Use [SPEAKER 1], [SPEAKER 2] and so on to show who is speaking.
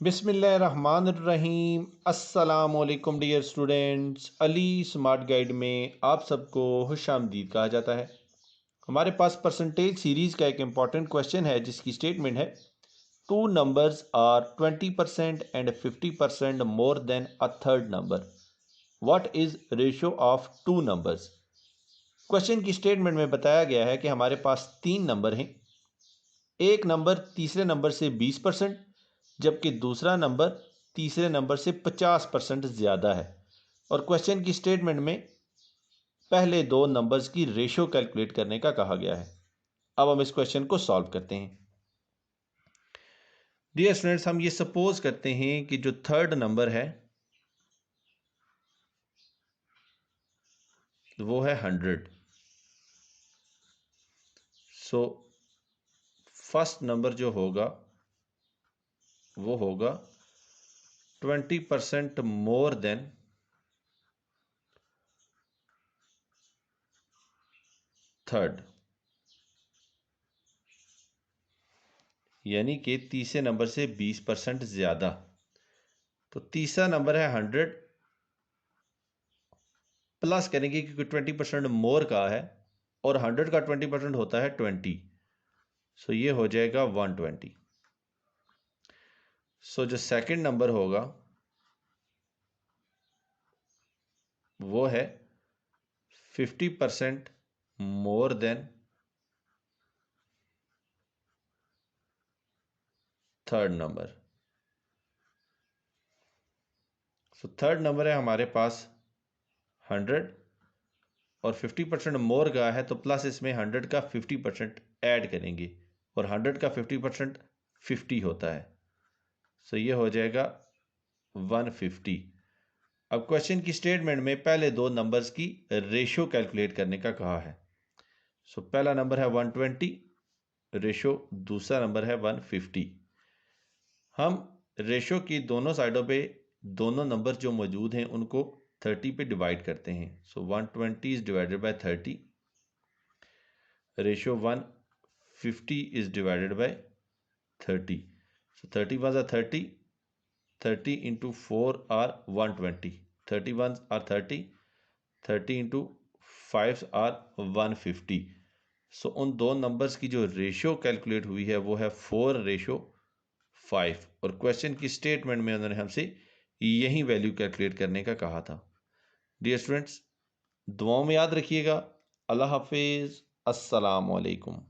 [SPEAKER 1] बिस्मिल्लाहिर्रहमानिर्रहीम। अस्सलामुअलैकुम dear students, Ali smart guide में आप सबको खुशामदीद कहा जाता है। हमारे पास परसेंटेज सीरीज़ का एक इम्पॉर्टेंट क्वेश्चन है जिसकी स्टेटमेंट है two numbers are 20% and 50% more than a third number. What is ratio of two numbers. Question की स्टेटमेंट में बताया गया है कि हमारे पास तीन नंबर हैं। एक नंबर तीसरे नंबर से 20%, जबकि दूसरा नंबर तीसरे नंबर से 50% ज़्यादा है। और क्वेश्चन की स्टेटमेंट में पहले दो नंबर्स की रेशियो कैलकुलेट करने का कहा गया है। अब हम इस क्वेश्चन को सॉल्व करते हैं। डियर स्टूडेंट्स, हम ये सपोज करते हैं कि जो थर्ड नंबर है वो है 100। सो फर्स्ट नंबर जो होगा वो होगा 20% मोर देन थर्ड, यानी कि तीसरे नंबर से 20% ज़्यादा। तो तीसरा नंबर है 100, प्लस करेंगे क्योंकि 20% मोर का है और 100 का 20% होता है 20। सो ये हो जाएगा 120। सो जो सेकंड नंबर होगा वो है 50% more then third number. So third number है हमारे पास 100 और 50% मोर का है, तो प्लस इसमें 100 का 50% ऐड करेंगे और 100 का 50% 50 होता है। सो ये हो जाएगा 150। अब क्वेश्चन की स्टेटमेंट में पहले दो नंबर्स की रेशियो कैलकुलेट करने का कहा है। सो पहला नंबर है 120 रेशियो, दूसरा नंबर है 150। हम रेशियो की दोनों साइडों पे दोनों नंबर जो मौजूद हैं उनको 30 पे डिवाइड करते हैं। So 120 is divided by 30, ratio 150 is divided by 30। So 30 one are 30, 30 into 4 are 120, 31 are 30, 30 into 5 are 150। So उन दो नंबर्स की जो रेशियो कैलकुलेट हुई है वो है 4:5। और क्वेश्चन की स्टेटमेंट में उन्होंने हमसे यही वैल्यू कैलकुलेट करने का कहा था। डियर स्टूडेंट्स, दुआओं में याद रखिएगा। अल्लाह हाफिज़। अस्सलाम वालेकुम।